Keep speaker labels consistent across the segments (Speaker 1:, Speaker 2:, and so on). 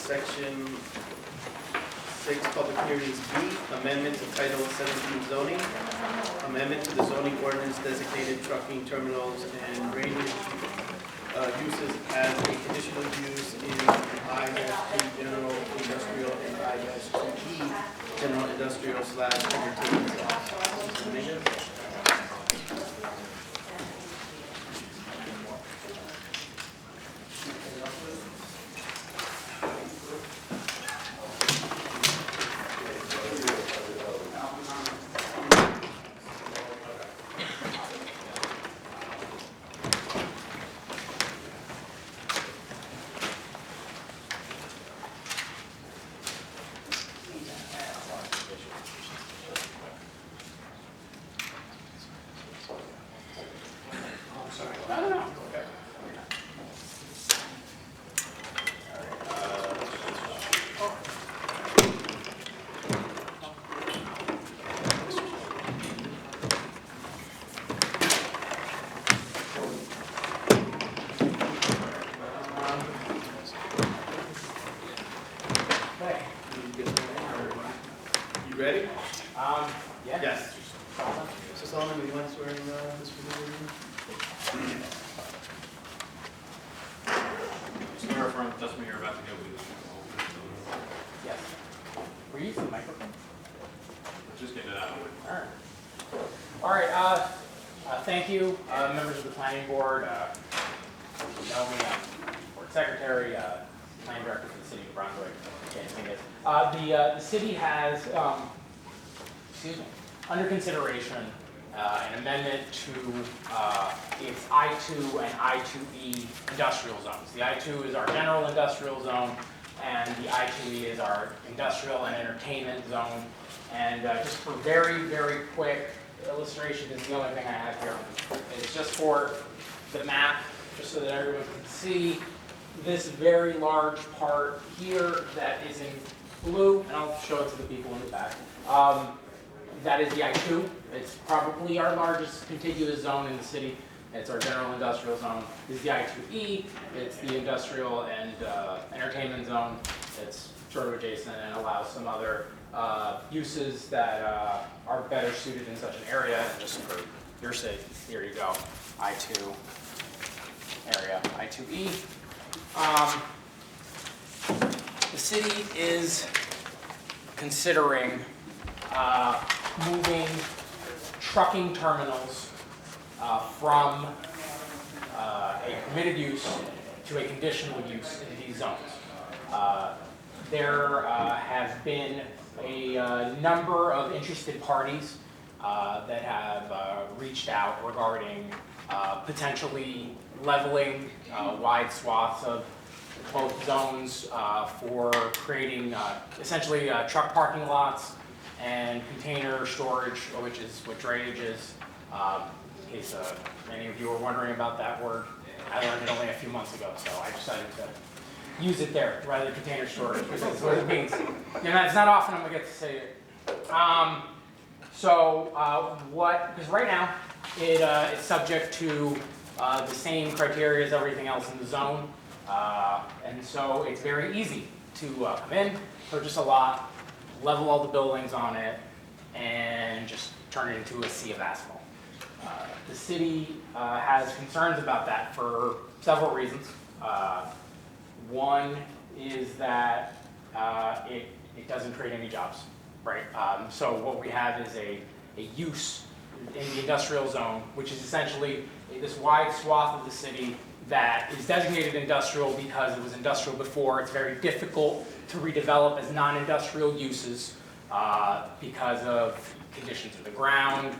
Speaker 1: Section 6, Public Hearings B, Amendment to Title 17 Zoning, Amendment to the zoning ordinance designated trucking terminals and drainage uses as a conditional use in I-2 General Industrial and I-2E General Industrial / Entertainment Zones. Ready?
Speaker 2: Yeah.
Speaker 1: Yes. Mr. Solomon, would you mind swearing this particular room?
Speaker 3: Swear affirm the testimony you're about to give me.
Speaker 2: Yes. We're using the microphone.
Speaker 3: Just getting it out of the way.
Speaker 2: All right. Thank you, members of the planning board. You know me, I'm board secretary, planning director for the city of Brunswick. The city has, under consideration an amendment to its I-2 and I-2E industrial zones. The I-2 is our general industrial zone, and the I-2E is our industrial and entertainment zone. And just for very, very quick illustration, this is the only thing I have here. It's just for the map, just so that everyone can see this very large part here that is in blue, and I'll show it to the people in the back. That is the I-2. It's probably our largest contiguous zone in the city. It's our general industrial zone. This is the I-2E. It's the industrial and entertainment zone. It's sort of adjacent and allows some other uses that are better suited in such an area. And just for your sake, here you go. I-2 area, I-2E. The city is considering moving trucking terminals from a permitted use to a conditional use in these zones. There have been a number of interested parties that have reached out regarding potentially leveling wide swaths of both zones for creating essentially truck parking lots and container storage, which is what drainage is. In case many of you are wondering about that word, I learned it only a few months ago, so I decided to use it there rather than container storage, because that's what it means. And it's not often I'm going to get to say it. Because right now it's subject to the same criteria as everything else in the zone. And so it's very easy to come in, purchase a lot, level all the buildings on it, and just turn it into a sea of asphalt. The city has concerns about that for several reasons. One is that it doesn't create any jobs, right? So what we have is a use in the industrial zone, which is essentially this wide swath of the city that is designated industrial because it was industrial before. It's very difficult to redevelop as non-industrial uses because of conditions of the ground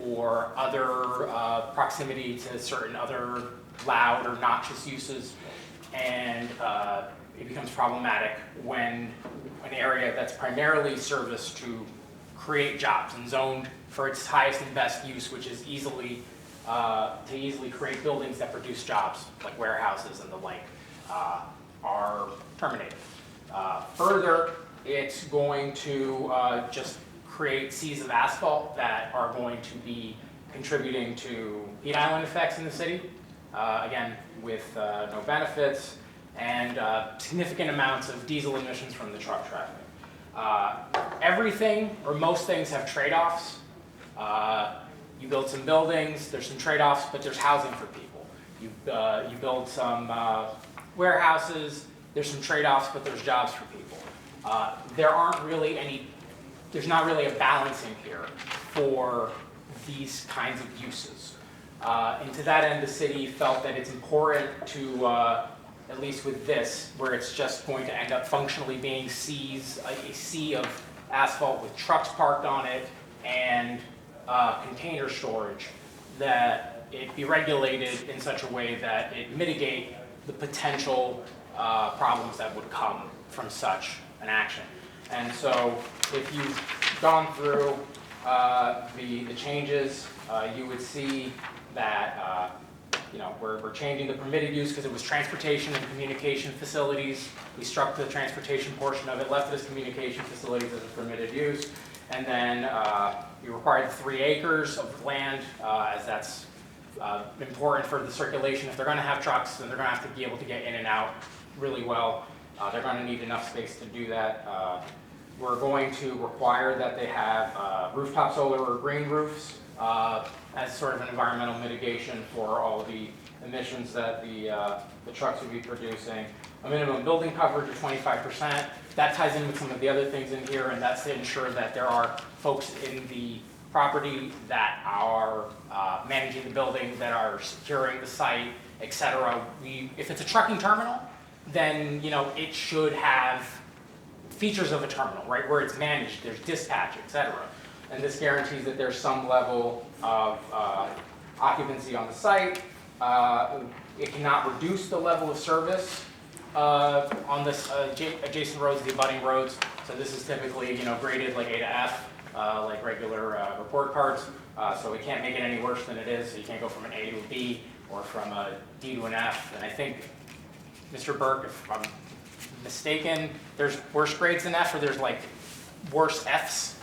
Speaker 2: or other proximity to certain other loud or noxious uses. And it becomes problematic when an area that's primarily serviced to create jobs and zoned for its highest and best use, which is easily create buildings that produce jobs, like warehouses and the like, are terminated. Further, it's going to just create seas of asphalt that are going to be contributing to heat island effects in the city, again, with no benefits, and significant amounts of diesel emissions from the truck traffic. Everything, or most things, have trade-offs. You build some buildings, there's some trade-offs, but there's housing for people. You build some warehouses, there's some trade-offs, but there's jobs for people. There's not really a balancing here for these kinds of uses. And to that end, the city felt that it's important to, at least with this, where it's just going to end up functionally being a sea of asphalt with trucks parked on it and container storage, that it be regulated in such a way that it mitigate the potential problems that would come from such an action. And so if you've gone through the changes, you would see that we're changing the permitted use because it was transportation and communication facilities. We struck the transportation portion of it, left it as communication facilities as a permitted use. And then we required 3 acres of land, as that's important for the circulation. If they're going to have trucks, then they're going to have to be able to get in and out really well. They're going to need enough space to do that. We're going to require that they have rooftop solar or green roofs as sort of an environmental mitigation for all of the emissions that the trucks would be producing. A minimum building coverage of 25%. That ties in with some of the other things in here, and that's to ensure that there are folks in the property that are managing the building, that are securing the site, etc. If it's a trucking terminal, then it should have features of a terminal, right, where it's managed, there's dispatch, etc. And this guarantees that there's some level of occupancy on the site. It cannot reduce the level of service on this adjacent roads, the abutting roads. So this is typically graded like A to F, like regular report cards. So we can't make it any worse than it is. So you can't go from an A to a B or from a D to an F. And I think, Mr. Burke, if I'm mistaken, there's worse grades than F, or there's like worse Fs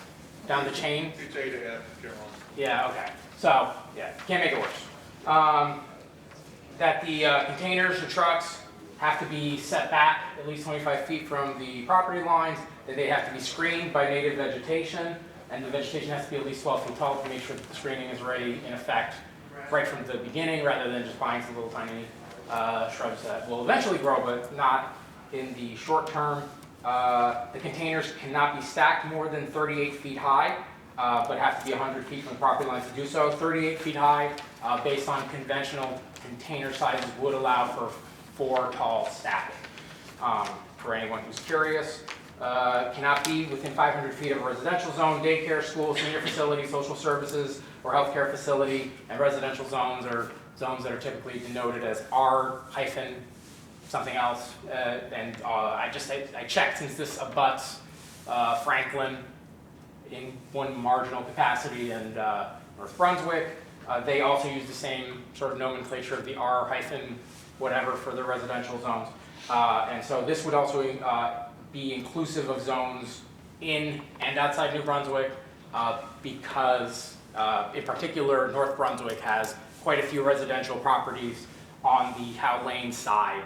Speaker 2: down the chain?
Speaker 3: It's A to F, Carolyn.
Speaker 2: Yeah, okay. So, yeah, can't make it worse. That the containers, the trucks, have to be set back at least 25 feet from the property lines, that they have to be screened by native vegetation, and the vegetation has to be at least 12 feet tall to make sure that the screening is already in effect right from the beginning, rather than just buying some little tiny shrubs that will eventually grow, but not in the short term. The containers cannot be stacked more than 38 feet high, but have to be 100 feet from the property line to do so. 38 feet high, based on conventional container sizes, would allow for 4 tall stacking. For anyone who's curious, cannot be within 500 feet of a residential zone, daycare, school, senior facility, social services, or healthcare facility, and residential zones are zones that are typically denoted as R hyphen something else. And I checked, since this abuts Franklin in one marginal capacity and North Brunswick, they also use the same sort of nomenclature of the R hyphen whatever for the residential zones. And so this would also be inclusive of zones in and outside New Brunswick, because in particular North Brunswick has quite a few residential properties on the Howe Lane side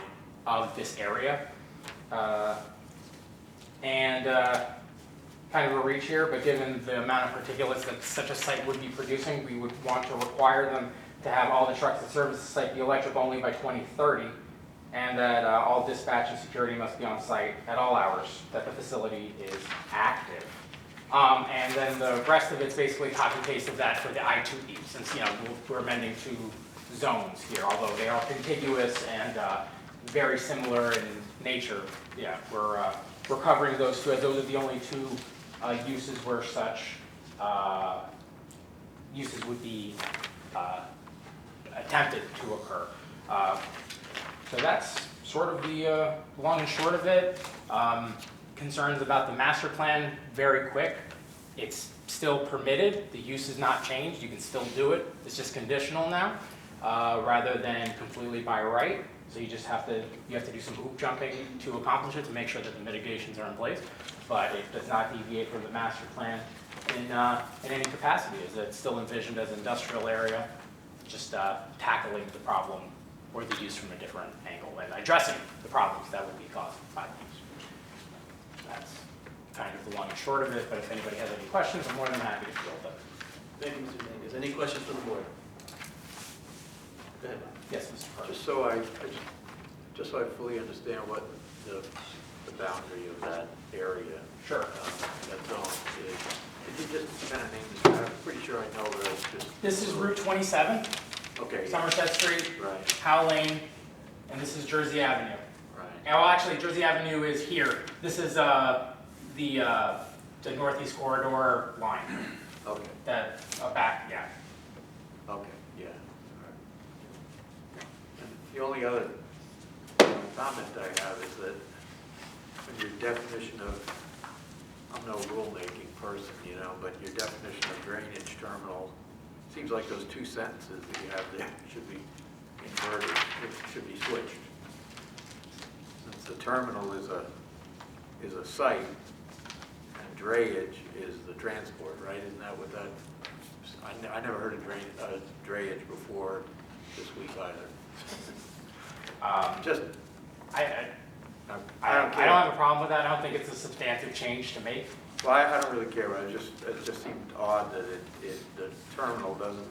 Speaker 2: of this area. Kind of a reach here, but given the amount of particulates that such a site would be producing, we would want to require them to have all the trucks that service the site be electric only by 2030, and that all dispatch and security must be on site at all hours that the facility is active. And then the rest of it's basically copy paste of that for the I-2E, since we're amending 2 zones here, although they are contiguous and very similar in nature. Yeah, we're covering those 2, as those are the only 2 uses where such uses would be attempted to occur. So that's sort of the long and short of it. Concerns about the master plan, very quick. It's still permitted. The use is not changed. You can still do it. It's just conditional now, rather than completely by right. So you have to do some hoop jumping to accomplish it, to make sure that the mitigations are in place. But it does not deviate from the master plan in any capacity. Is it's still envisioned as an industrial area, just tackling the problem or the use from a different angle and addressing the problems that will be caused by use. That's kind of the long and short of it, but if anybody has any questions, I'm more than happy to field them.
Speaker 1: Thank you, Mr. Dominguez. Any questions from the board? Go ahead, Bob.
Speaker 2: Yes, Mr. Carter.
Speaker 4: Just so I fully understand what the boundary of that area,
Speaker 2: Sure.
Speaker 4: that zone is, could you just kind of name this? I'm pretty sure I know, but it's just.
Speaker 2: This is Route 27,
Speaker 4: Okay.
Speaker 2: Somerset Street,
Speaker 4: Right,
Speaker 2: Howe Lane, and this is Jersey Avenue.
Speaker 4: right.
Speaker 2: Well, actually, Jersey Avenue is here. This is the northeast corridor line.
Speaker 4: Okay,
Speaker 2: That back, yeah.
Speaker 4: okay, yeah. All right. And the only other comment I have is that when your definition of, I'm no rulemaking person, you know, but your definition of drainage terminal, seems like those two sentences that you have there should be inverted, it should be switched. Since the terminal is a site, and drayage is the transport, right? Isn't that what that, I never heard of drayage before this week either. Just,
Speaker 2: I
Speaker 4: I don't
Speaker 2: don't
Speaker 4: care.
Speaker 2: have a problem with that. I don't think it's a substantive change to make.
Speaker 4: Well, I don't really care, but it just seemed odd that the terminal doesn't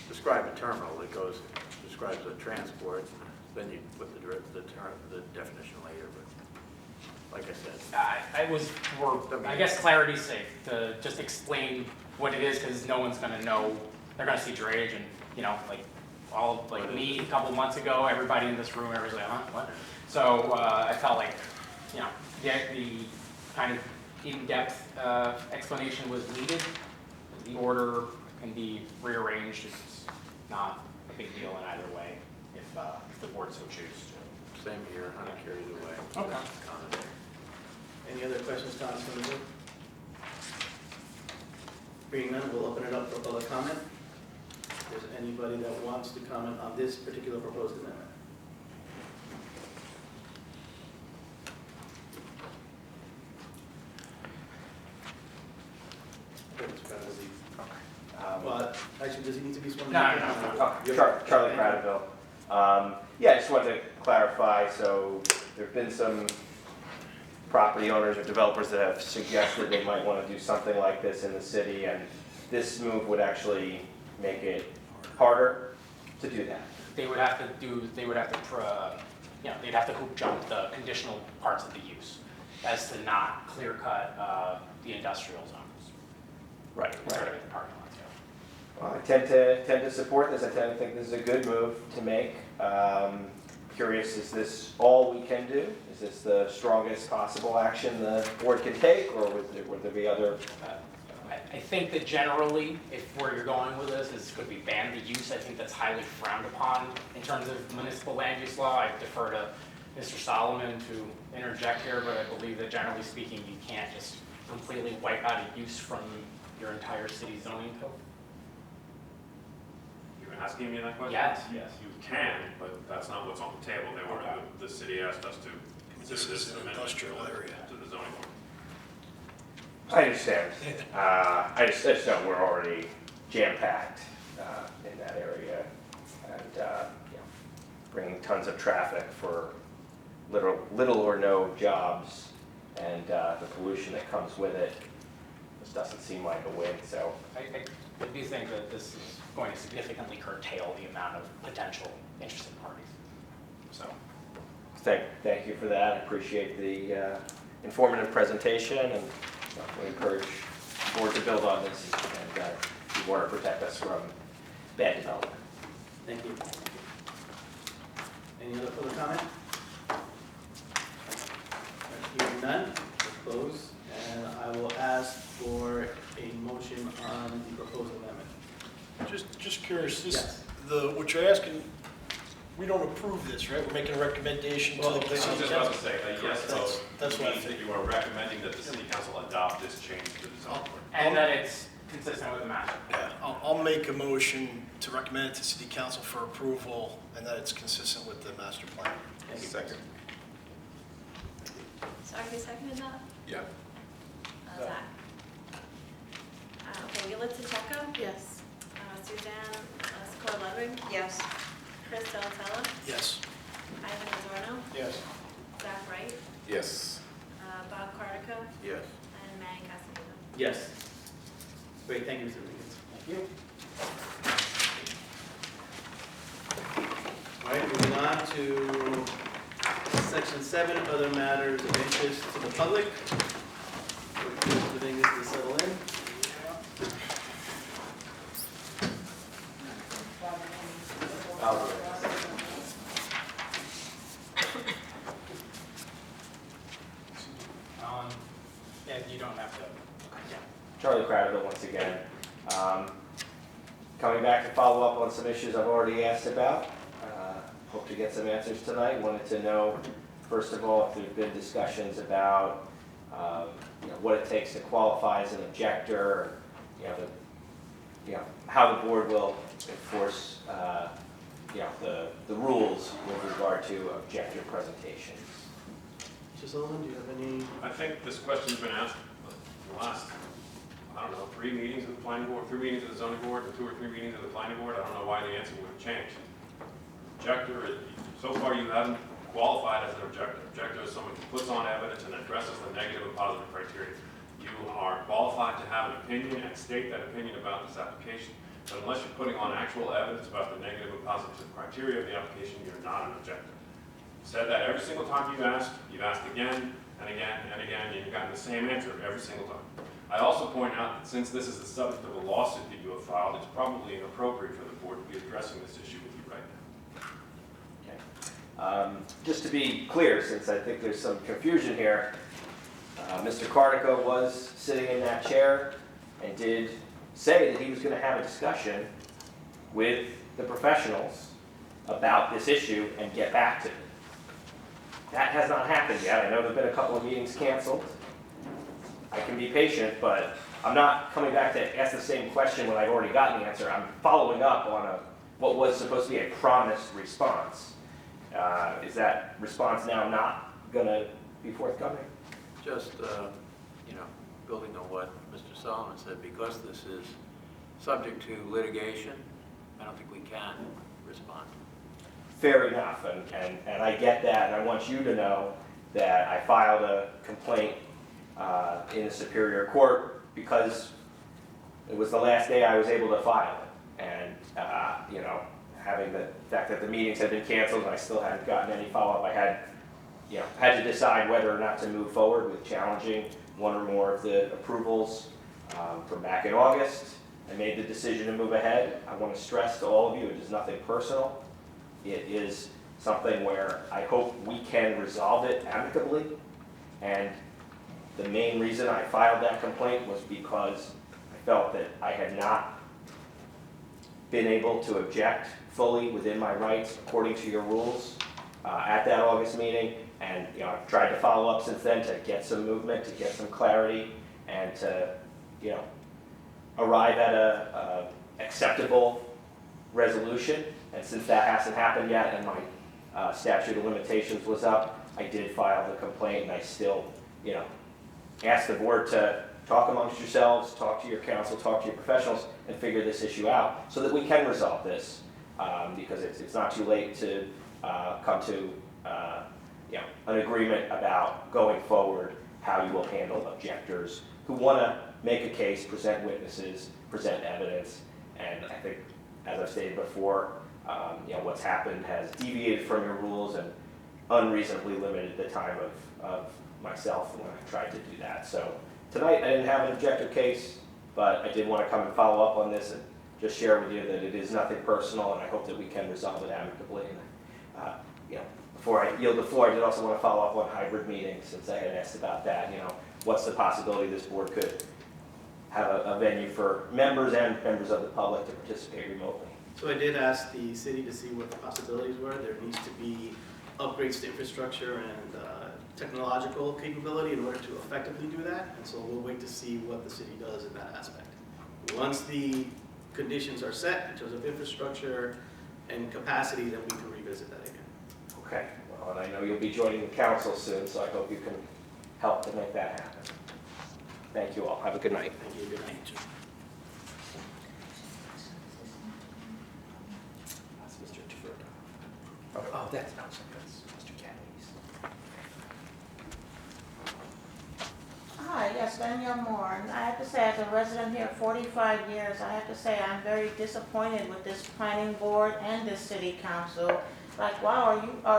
Speaker 4: describe a terminal. It describes a transport, then you put the definition later, but like I said.
Speaker 2: I was for, I guess, clarity's sake, to just explain what it is, because no one's gonna know. They're gonna see drayage and, you know, like me a couple months ago, everybody in this room, everybody's like, huh, what? So I felt like, you know, the kind of in-depth explanation was needed. The order can be rearranged. It's not a big deal in either way if the board so chooses to.
Speaker 4: Same here, I don't care either way.
Speaker 2: Okay.
Speaker 4: Comment.
Speaker 1: Any other questions, comments from the board? Hearing none, we'll open it up for public comment. If there's anybody that wants to comment on this particular proposed amendment. Well, actually, does he need to be sworn in?
Speaker 2: No.
Speaker 5: Charlie Prattville. Yeah, I just wanted to clarify, so there've been some property owners or developers that have suggested they might want to do something like this in the city, and this move would actually make it harder to do that.
Speaker 2: They'd have to hoop jump the conditional parts of the use as to not clear cut the industrial zones.
Speaker 5: Right.
Speaker 2: Instead of the parking lots, yeah.
Speaker 5: Well, I tend to support this. I tend to think this is a good move to make. Curious, is this all we can do? Is this the strongest possible action the board can take, or would there be other?
Speaker 2: I think that generally, if where you're going with this is could be ban the use, I think that's highly frowned upon in terms of municipal land use law. I defer to Mr. Solomon to interject here, but I believe that generally speaking, you can't just completely wipe out a use from your entire city zoning code.
Speaker 3: You're asking me that question?
Speaker 2: Yes.
Speaker 3: Yes, you can, but that's not what's on the table. They were, the city asked us to consider this an amendment to the zoning board.
Speaker 5: I understand. I just know we're already jam-packed in that area, and you know, bringing tons of traffic for little or no jobs, and the pollution that comes with it just doesn't seem like a win. So
Speaker 2: I do think that this is going to significantly curtail the amount of potential interested parties. So,
Speaker 5: thank you for that. I appreciate the informative presentation, and we encourage the board to build on this, and we want to protect us from bad development.
Speaker 1: Thank you. Any other public comment? Hearing none, we'll close, and I will ask for a motion on the proposed amendment.
Speaker 6: Just curious,
Speaker 1: Yes.
Speaker 6: what you're asking, we don't approve this, right? We're making a recommendation to
Speaker 1: Well,
Speaker 6: the
Speaker 1: I was
Speaker 6: city
Speaker 3: just about to
Speaker 6: council.
Speaker 3: say, yes, so
Speaker 6: That's what I
Speaker 3: means that you are recommending that the city council adopt this change to the zoning board.
Speaker 2: and that it's consistent with the master.
Speaker 6: Yeah, I'll make a motion to recommend it to city council for approval and that it's consistent with the master plan.
Speaker 1: Thank you.
Speaker 3: Second.
Speaker 7: Sorry, who seconded that?
Speaker 3: Yeah.
Speaker 7: Zach. Okay, Yulitza Checo?
Speaker 8: Yes.
Speaker 7: Suzanne Secor Ludwig?
Speaker 8: Yes.
Speaker 7: Chris Delatella,
Speaker 6: Yes.
Speaker 7: Ivan Adorno,
Speaker 6: Yes.
Speaker 7: Zach Wright,
Speaker 8: Yes.
Speaker 7: Bob Cardico,
Speaker 4: Yes.
Speaker 7: and Manny Castellino.
Speaker 1: Yes. Great, thank you, Mr. Rodriguez.
Speaker 2: Thank you.
Speaker 1: All right, moving on to section 7, other matters of interest to the public. Wait for Mr. Rodriguez to settle in.
Speaker 2: And you don't have to.
Speaker 5: Charlie Cradaville once again. Coming back to follow up on some issues I've already asked about. Hope to get some answers tonight. Wanted to know, first of all, if there's been discussions about what it takes to qualify as an objector, how the board will enforce the rules with regard to objector presentations.
Speaker 1: Mr. Sullivan, do you have any?
Speaker 3: I think this question's been asked the last, I don't know, 3 meetings of the planning board, 3 meetings of the zoning board, and 2 or 3 meetings of the planning board. I don't know why the answer would have changed. Objector, so far you haven't qualified as an objector. Objector is someone who puts on evidence and addresses the negative and positive criteria. You are qualified to have an opinion and state that opinion about this application, but unless you're putting on actual evidence about the negative and positive criteria of the application, you're not an objector. Said that every single time you've asked again and again and again, and you've gotten the same answer every single time. I also point out that since this is the subject of a lawsuit that you have filed, it's probably inappropriate for the board to be addressing this issue with you right now.
Speaker 5: Okay. Just to be clear, since I think there's some confusion here, Mr. Cardico was sitting in that chair and did say that he was going to have a discussion with the professionals about this issue and get back to me. That has not happened yet. I know there have been a couple of meetings canceled. I can be patient, but I'm not coming back to ask the same question when I've already gotten the answer. I'm following up on what was supposed to be a promised response. Is that response now not going to be forthcoming?
Speaker 4: Just, building on what Mr. Solomon said, because this is subject to litigation, I don't think we can respond.
Speaker 5: Fair enough, and I get that, and I want you to know that I filed a complaint in the Superior Court because it was the last day I was able to file it. And, having the fact that the meetings had been canceled and I still hadn't gotten any follow-up, I had to decide whether or not to move forward with challenging one or more of the approvals from back in August. I made the decision to move ahead. I want to stress to all of you, it is nothing personal. It is something where I hope we can resolve it amicably. And the main reason I filed that complaint was because I felt that I had not been able to object fully within my rights according to your rules at that August meeting. And I've tried to follow up since then to get some movement, to get some clarity, and to arrive at a acceptable resolution. And since that hasn't happened yet and my statute of limitations was up, I did file the complaint, and I still ask the board to talk amongst yourselves, talk to your counsel, talk to your professionals, and figure this issue out so that we can resolve this, because it's not too late to come to an agreement about going forward how you will handle objectors who want to make a case, present witnesses, present evidence. And I think, as I've stated before, what's happened has deviated from your rules and unreasonably limited the time of myself when I tried to do that. So tonight I didn't have an objector case, but I did want to come and follow up on this and just share with you that it is nothing personal, and I hope that we can resolve it amicably. And before I yield the floor, I did also want to follow up on hybrid meetings, since I had asked about that. What's the possibility this board could have a venue for members and members of the public to participate remotely?
Speaker 1: So I did ask the city to see what the possibilities were. There needs to be upgrades to infrastructure and technological capability in order to effectively do that. And so we'll wait to see what the city does in that aspect. Once the conditions are set in terms of infrastructure and capacity, then we can revisit that again.
Speaker 5: Okay, well, and I know you'll be joining the council soon, so I hope you can help to make that happen. Thank you all. Have a good night.
Speaker 1: Thank you. Good night.
Speaker 6: That's Mr. Tafurda.
Speaker 8: Yes, Danielle Moore. And I have to say, as a resident here 45 years, I have to say I'm very disappointed with this planning board and this city council. Like, wow,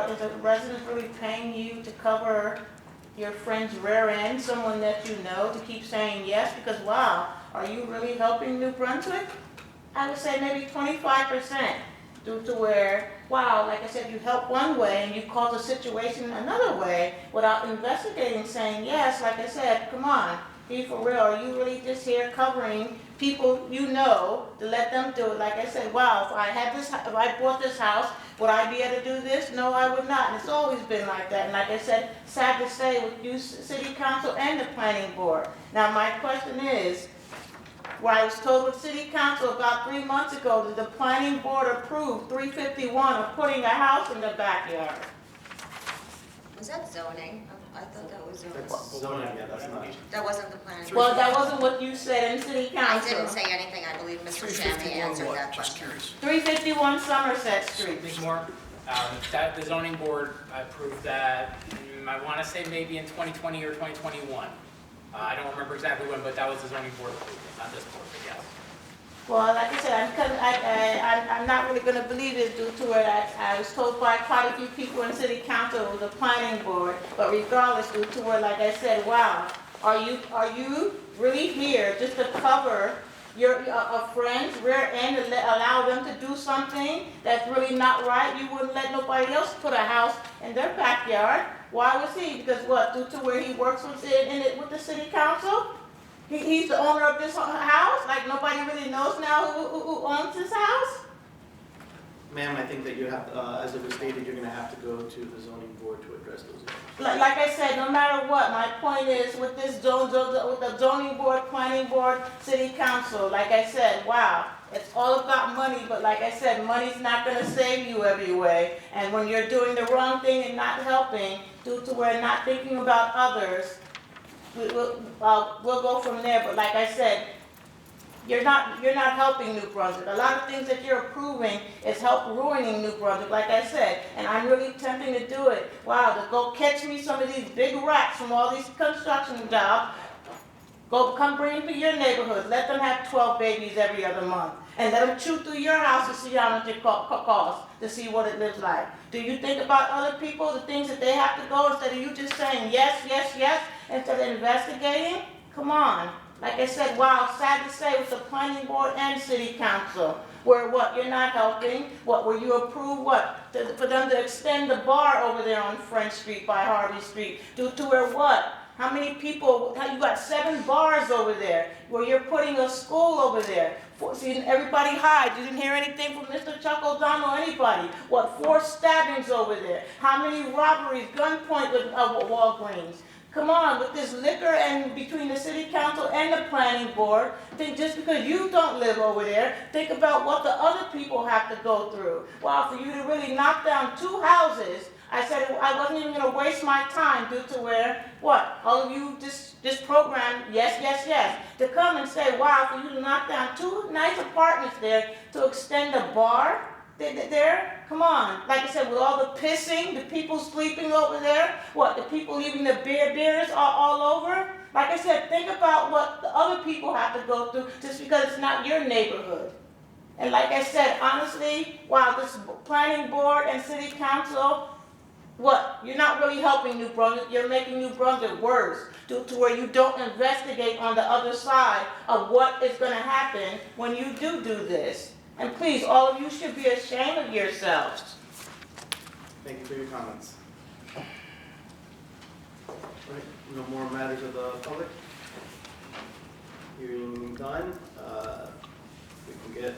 Speaker 8: is a resident really paying you to cover your friend's rear end, someone that you know, to keep saying yes? Because wow, are you really helping New Brunswick? I would say maybe 25%, due to where, wow, like I said, you help one way and you cause a situation another way without investigating, saying yes. Like I said, come on, be for real. Are you really just here covering people you know to let them do it? Like I said, wow, if I bought this house, would I be able to do this? No, I would not. And it's always been like that. And like I said, sad to say, with you, city council and the planning board. Now my question is, where I was told with city council about 3 months ago that the planning board approved 351 of putting a house in the backyard.
Speaker 9: Was that zoning? I thought that was zoning.
Speaker 1: That's zoning, yeah, that's not.
Speaker 9: That wasn't the plan.
Speaker 8: Well, that wasn't what you said in city
Speaker 9: I
Speaker 8: council.
Speaker 9: didn't say anything. I believe Mr. Shammy
Speaker 6: 351
Speaker 9: answered
Speaker 6: what?
Speaker 9: that
Speaker 6: Just
Speaker 9: question.
Speaker 6: curious.
Speaker 8: 351 Somerset Street.
Speaker 2: Ms. Moore, that, the zoning board approved that, I want to say maybe in 2020 or 2021. I don't remember exactly when, but that was the zoning board approval, not this board, but yes.
Speaker 8: Well, like I said, I'm not really going to believe it due to it. I was told by quite a few people in city council it was a planning board, but regardless, due to it, like I said, wow, are you really here just to cover your a friend's rear end and allow them to do something that's really not right? You wouldn't let nobody else put a house in their backyard. Why was he? Because what? Due to where he works with with the city council? He's the owner of this house? Like nobody really knows now who owns this house?
Speaker 1: Ma'am, I think that you have, as it was stated, you're gonna have to go to the zoning board to address those issues.
Speaker 8: Like I said, no matter what, my point is with this with the zoning board, planning board, city council, like I said, wow, it's all about money, but like I said, money's not gonna save you every way. And when you're doing the wrong thing and not helping, due to where not thinking about others, we'll go from there. But like I said, you're not helping New Brunswick. A lot of things that you're approving is ruining New Brunswick, like I said, and I'm really tempting to do it. Wow, to go catch me some of these big rats from all these construction jobs. Come bring them to your neighborhood. Let them have 12 babies every other month. And let them chew through your house to see how much it costs, to see what it lives like. Do you think about other people, the things that they have to go, instead of you just saying yes, yes, yes, instead of investigating? Come on. Like I said, wow, sad to say with the planning board and city council, where what, you're not helping, what, where you approve what? For them to extend the bar over there on French Street by Harvey Street, due to where what? How many people, you got 7 bars over there, where you're putting a school over there. See, everybody hides. You didn't hear anything from Mr. Chuck O'Donnell or anybody. What, 4 stabbings over there? How many robberies, gunpoint with Walgreens? Come on, with this liquor and between the city council and the planning board, think just because you don't live over there, think about what the other people have to go through. Wow, for you to really knock down 2 houses, I said I wasn't even going to waste my time due to where, what, all of you just programmed, yes, yes, yes, to come and say, wow, for you to knock down 2 nice apartments there to extend a bar there, come on. Like I said, with all the pissing, the people sleeping over there, what, the people leaving the beers all over? Like I said, think about what the other people have to go through just because it's not your neighborhood. And like I said, honestly, wow, this planning board and city council, what? You're not really helping New Brunswick. You're making New Brunswick worse due to where you don't investigate on the other side of what is going to happen when you do this. And please, all of you should be ashamed of yourselves.
Speaker 1: Thank you for your comments. All right, no more matters of the public? Hearing none, we can get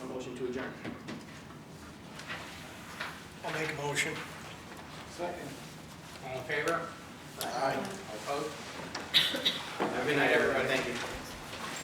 Speaker 1: a motion to adjourn.
Speaker 6: I'll make a motion.
Speaker 2: Second. All in favor?
Speaker 6: Aye.
Speaker 2: All opposed?
Speaker 1: Have a good night, everybody. Thank you.